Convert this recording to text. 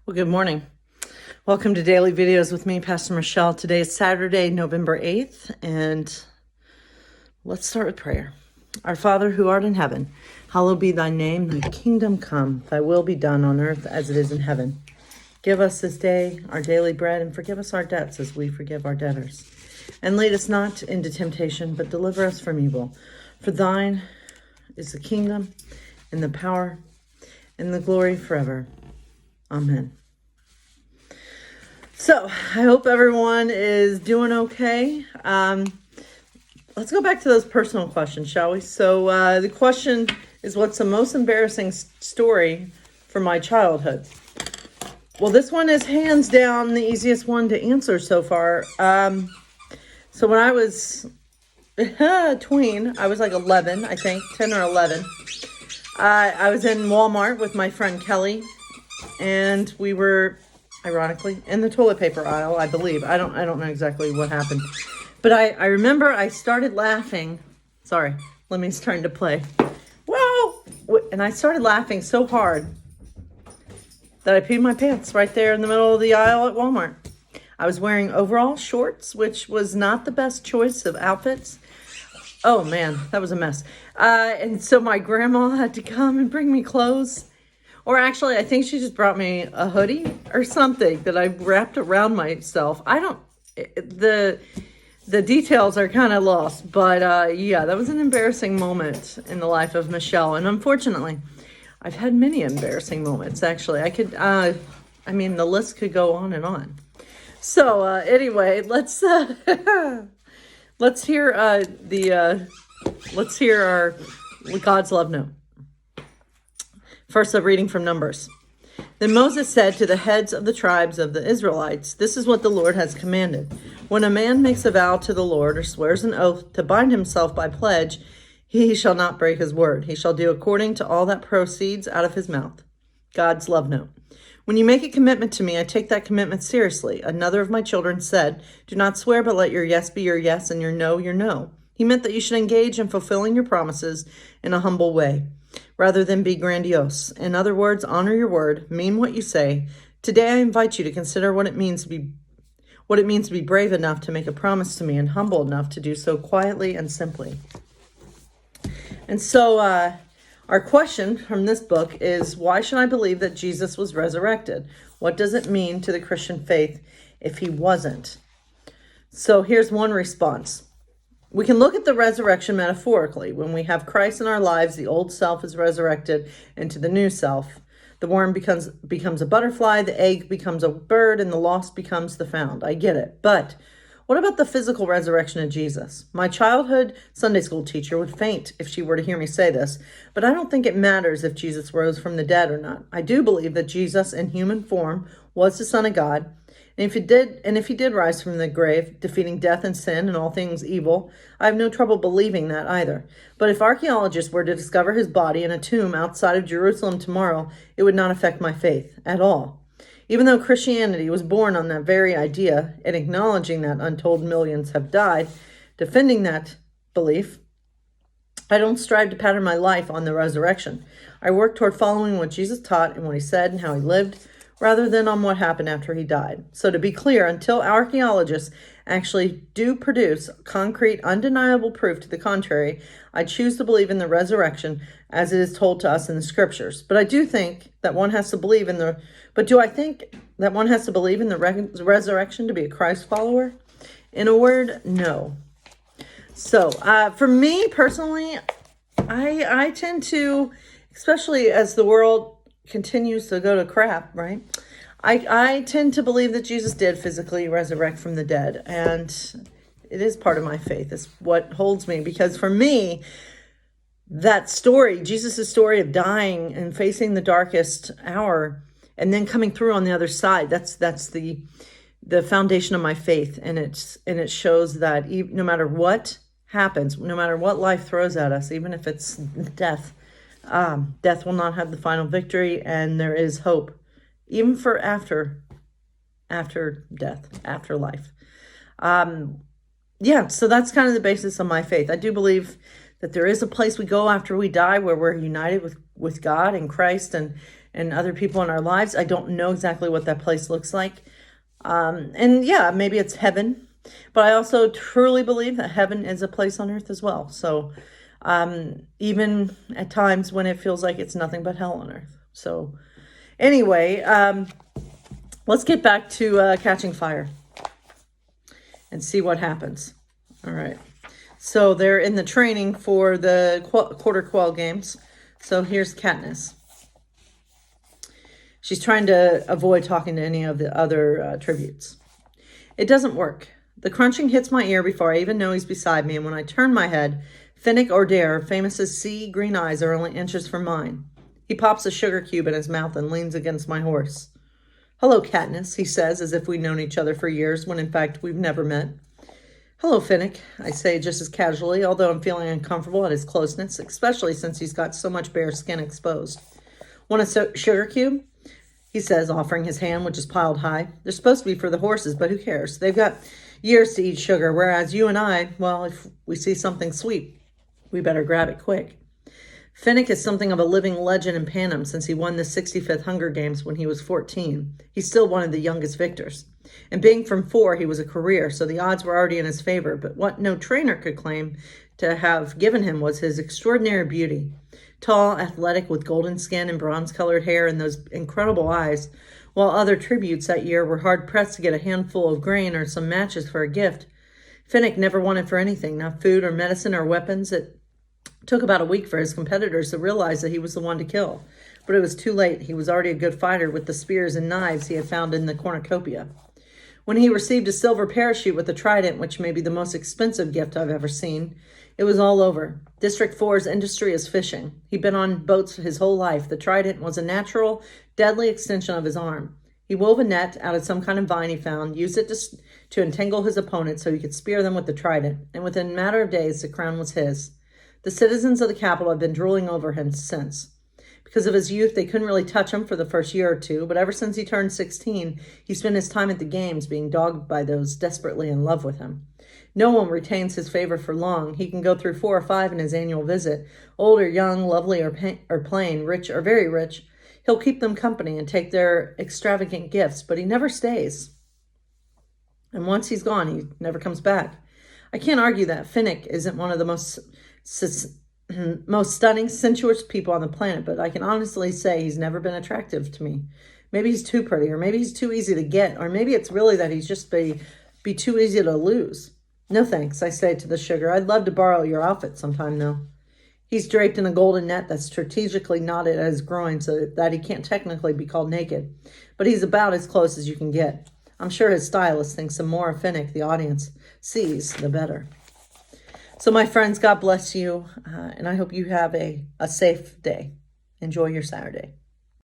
Well, good morning. Welcome to Daily Videos with me, Pastor Michelle. Today is Saturday, November 8th, and let's start with prayer. Our Father who art in heaven, hallowed be thy name, thy kingdom come, thy will be done on earth as it is in heaven. Give us this day our daily bread, and forgive us our debts as we forgive our debtors. And lead us not into temptation, but deliver us from evil. For thine is the kingdom, and the power, and the glory forever. Amen. So I hope everyone is doing okay. Let's go back to those personal questions, shall we? So the question is, what's the most embarrassing story from my childhood? Well, this one is hands down the easiest one to answer so far. So when I was a tween, I was like 11, I think, 10 or 11. I was in Walmart with my friend Kelly, and we were, ironically, in the toilet paper aisle, I believe. I don't know exactly what happened. But I remember I started laughing. Sorry, Lemmy's trying to play. Whoa! And I started laughing so hard that I peed my pants right there in the middle of the aisle at Walmart. I was wearing overall shorts, which was not the best choice of outfits. Oh man, that was a mess. And so my grandma had to come and bring me clothes. Or actually, I think she just brought me a hoodie or something that I wrapped around myself. The details are kind of lost. But yeah, that was an embarrassing moment in the life of Michelle. And unfortunately, I've had many embarrassing moments, actually. The list could go on and on. So anyway, let's hear our God's love note. First, a reading from Numbers. Then Moses said to the heads of the tribes of the Israelites, "This is what the Lord has commanded. When a man makes a vow to the Lord or swears an oath to bind himself by pledge, he shall not break his word. He shall do according to all that proceeds out of his mouth." God's love note. When you make a commitment to me, I take that commitment seriously. Another of my children said, "Do not swear, but let your yes be your yes and your no." He meant that you should engage in fulfilling your promises in a humble way, rather than be grandiose. In other words, honor your word, mean what you say. Today I invite you to consider what it means to be brave enough to make a promise to me and humble enough to do so quietly and simply. And so our question from this book is, why should I believe that Jesus was resurrected? What does it mean to the Christian faith if he wasn't? So here's one response. We can look at the resurrection metaphorically. When we have Christ in our lives, the old self is resurrected into the new self. The worm becomes a butterfly, the egg becomes a bird, and the lost becomes the found. I get it. But what about the physical resurrection of Jesus? My childhood Sunday school teacher would faint if she were to hear me say this, but I don't think it matters if Jesus rose from the dead or not. I do believe that Jesus in human form was the Son of God. And if he did rise from the grave, defeating death and sin and all things evil, I have no trouble believing that either. But if archaeologists were to discover his body in a tomb outside of Jerusalem tomorrow, it would not affect my faith at all. Even though Christianity was born on that very idea and acknowledging that untold millions have died, defending that belief, I don't strive to pattern my life on the resurrection. I work toward following what Jesus taught and what he said and how he lived, rather than on what happened after he died. So to be clear, until archaeologists actually do produce concrete, undeniable proof to the contrary, I choose to believe in the resurrection as it is told to us in the scriptures. But I do think that one has to believe in the, but do I think that one has to believe in the resurrection to be a Christ follower? In a word, no. So for me personally, I tend to, especially as the world continues to go to crap, right? I tend to believe that Jesus did physically resurrect from the dead, and it is part of my faith. It's what holds me, because for me, that story, Jesus' story of dying and facing the darkest hour and then coming through on the other side, that's the foundation of my faith, and it shows that no matter what happens, no matter what life throws at us, even if it's death, death will not have the final victory, and there is hope, even for after death, after life. So that's kind of the basis of my faith. I do believe that there is a place we go after we die where we're united with God and Christ, and and other people in our lives. I don't know exactly what that place looks like. And yeah, maybe it's heaven, but I also truly believe that heaven is a place on earth as well. So even at times when it feels like it's nothing but hell on earth. So anyway, let's get back to catching fire and see what happens. All right. So they're in the training for the quarter quail games. So here's Katniss. She's trying to avoid talking to any of the other tributes. It doesn't work. The crunching hits my ear before I even know he's beside me, and when I turn my head, Finnick or Dare, famous as sea green eyes, are only inches from mine. He pops a sugar cube in his mouth and leans against my horse. Hello, Katniss, he says, as if we've known each other for years, when in fact we've never met. Hello, Finnick, I say just as casually, although I'm feeling uncomfortable at his closeness, especially since he's got so much bare skin exposed. Want a sugar cube? He says, offering his hand, which is piled high. They're supposed to be for the horses, but who cares? They've got years to eat sugar, whereas you and I, well, if we see something sweet, we better grab it quick. Finnick is something of a living legend in Panem since he won the 65th Hunger Games when he was 14. He's still one of the youngest victors. And being from 4, he was a career, so the odds were already in his favor. But what no trainer could claim to have given him was his extraordinary beauty. Tall, athletic, with golden skin and bronze-colored hair and those incredible eyes, while other tributes that year were hard-pressed to get a handful of grain or some matches for a gift. Finnick never wanted for anything, not food or medicine or weapons. It took about a week for his competitors to realize that he was the one to kill. But it was too late. He was already a good fighter with the spears and knives he had found in the cornucopia. When he received a silver parachute with a trident, which may be the most expensive gift I've ever seen, it was all over. District 4's industry is fishing. He'd been on boats his whole life. The trident was a natural, deadly extension of his arm. He wove a net out of some kind of vine he found, used it to entangle his opponents so he could spear them with the trident, and within a matter of days the crown was his. The citizens of the capital have been drooling over him since. Because of his youth, they couldn't really touch him for the first year or two, but ever since he turned 16, he spent his time at the games being dogged by those desperately in love with him. No one retains his favor for long. He can go through 4 or 5 in his annual visit, old or young, lovely or plain, rich or very rich. He'll keep them company and take their extravagant gifts, but he never stays. And once he's gone, he never comes back. I can't argue that Finnick isn't one of the most stunning, sensuous people on the planet, but I can honestly say he's never been attractive to me. Maybe he's too pretty, or maybe he's too easy to get, or maybe it's really that he's just be too easy to lose. No thanks, I say to the sugar. I'd love to borrow your outfit sometime, though. He's draped in a golden net that's strategically knotted at his groin so that he can't technically be called naked, but he's about as close as you can get. I'm sure his stylist thinks the more of Finnick the audience sees, the better. So my friends, God bless you, and I hope you have a safe day. Enjoy your Saturday.